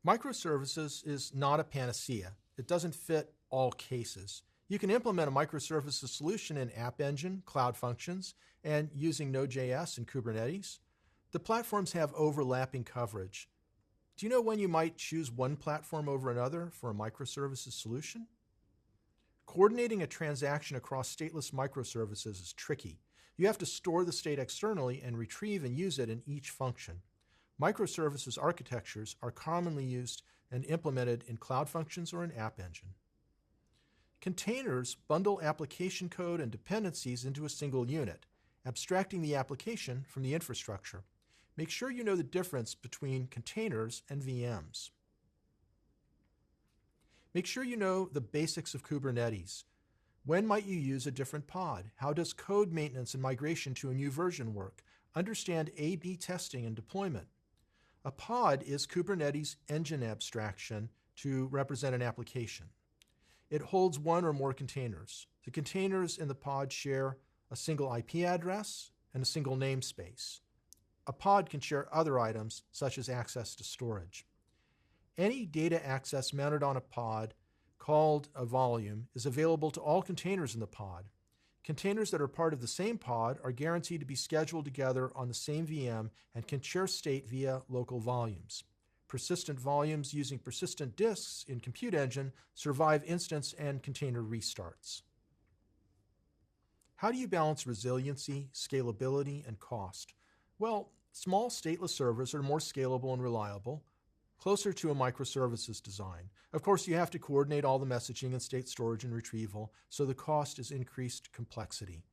Microservices is not a panacea. It doesn't fit all cases. You can implement a microservices solution in App Engine, Cloud Functions, and using Node.js and Kubernetes. The platforms have overlapping coverage. Do you know when you might choose one platform over another for a microservices solution? Coordinating a transaction across stateless microservices is tricky. You have to store the state externally and retrieve and use it in each function. Microservices architectures are commonly used and implemented in Cloud Functions or in App Engine. Containers bundle application code and dependencies into a single unit, abstracting the application from the infrastructure. Make sure you know the difference between containers and VMs. Make sure you know the basics of Kubernetes. When might you use a different pod? How does code maintenance and migration to a new version work? Understand A/B testing and deployment. A pod is Kubernetes engine abstraction to represent an application. It holds one or more containers. The containers in the pod share a single IP address and a single namespace. A pod can share other items, such as access to storage. Any data access mounted on a pod, called a volume, is available to all containers in the pod. Containers that are part of the same pod are guaranteed to be scheduled together on the same VM and can share state via local volumes. Persistent volumes using persistent disks in Compute Engine survive instance and container restarts. How do you balance resiliency, scalability, and cost? Well, small stateless servers are more scalable and reliable, closer to a microservices design. Of course, you have to coordinate all the messaging and state storage and retrieval, so the cost is increased complexity.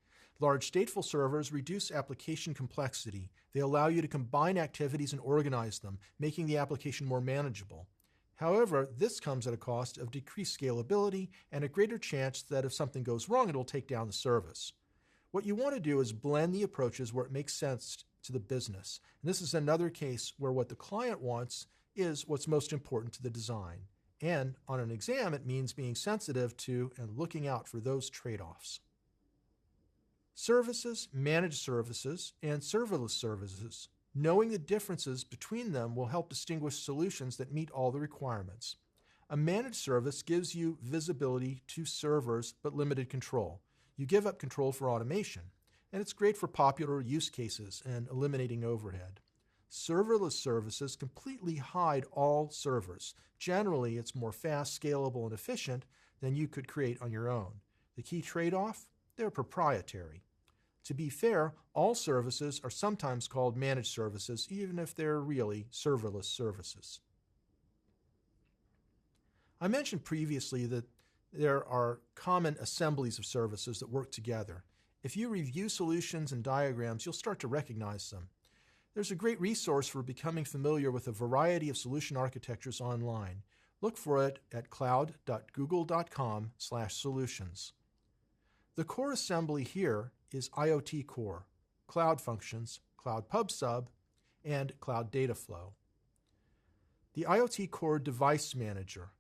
Large stateful servers reduce application complexity. They allow you to combine activities and organize them, making the application more manageable. However, this comes at a cost of decreased scalability and a greater chance that if something goes wrong, it will take down the service. What you want to do is blend the approaches where it makes sense to the business. And this is another case where what the client wants is what's most important to the design. And on an exam, it means being sensitive to and looking out for those trade-offs. Services, managed services, and serverless services. Knowing the differences between them will help distinguish solutions that meet all the requirements. A managed service gives you visibility to servers but limited control. You give up control for automation, and it's great for popular use cases and eliminating overhead. Serverless services completely hide all servers. Generally, it's more fast, scalable, and efficient than you could create on your own. The key trade-off? They're proprietary. To be fair, all services are sometimes called managed services, even if they're really serverless services. I mentioned previously that there are common assemblies of services that work together. If you review solutions and diagrams, you'll start to recognize them. There's a great resource for becoming familiar with a variety of solution architectures online. Look for it at cloud.google.com/solutions. The core assembly here is IoT Core, Cloud Functions, Cloud Pub Sub, and Cloud Data Flow. The IoT Core Device Manager.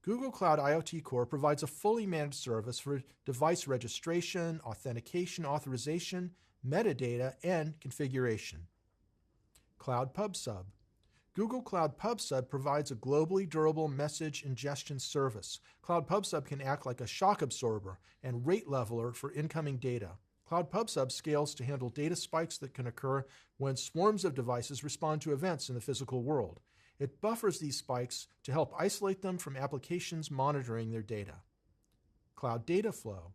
Google Cloud IoT Core provides a fully managed service for device registration, authentication, authorization, metadata, and configuration. Cloud Pub Sub. Google Cloud Pub Sub provides a globally durable message ingestion service. Cloud Pub Sub can act like a shock absorber and rate leveler for incoming data. Cloud Pub Sub scales to handle data spikes that can occur when swarms of devices respond to events in the physical world. It buffers these spikes to help isolate them from applications monitoring their data. Cloud Data Flow.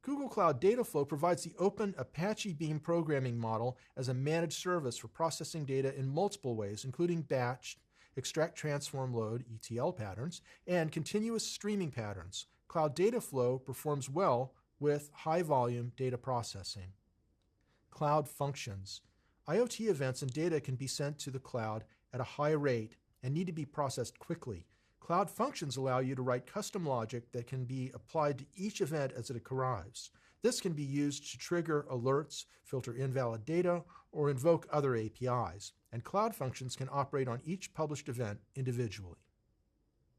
Google Cloud Data Flow provides the open Apache Beam programming model as a managed service for processing data in multiple ways, including batch, extract, transform, load, ETL patterns, and continuous streaming patterns. Cloud Data Flow performs well with high-volume data processing. Cloud Functions. IoT events and data can be sent to the cloud at a high rate and need to be processed quickly. Cloud Functions allow you to write custom logic that can be applied to each event as it arrives. This can be used to trigger alerts, filter invalid data, or invoke other APIs. And Cloud Functions can operate on each published event individually.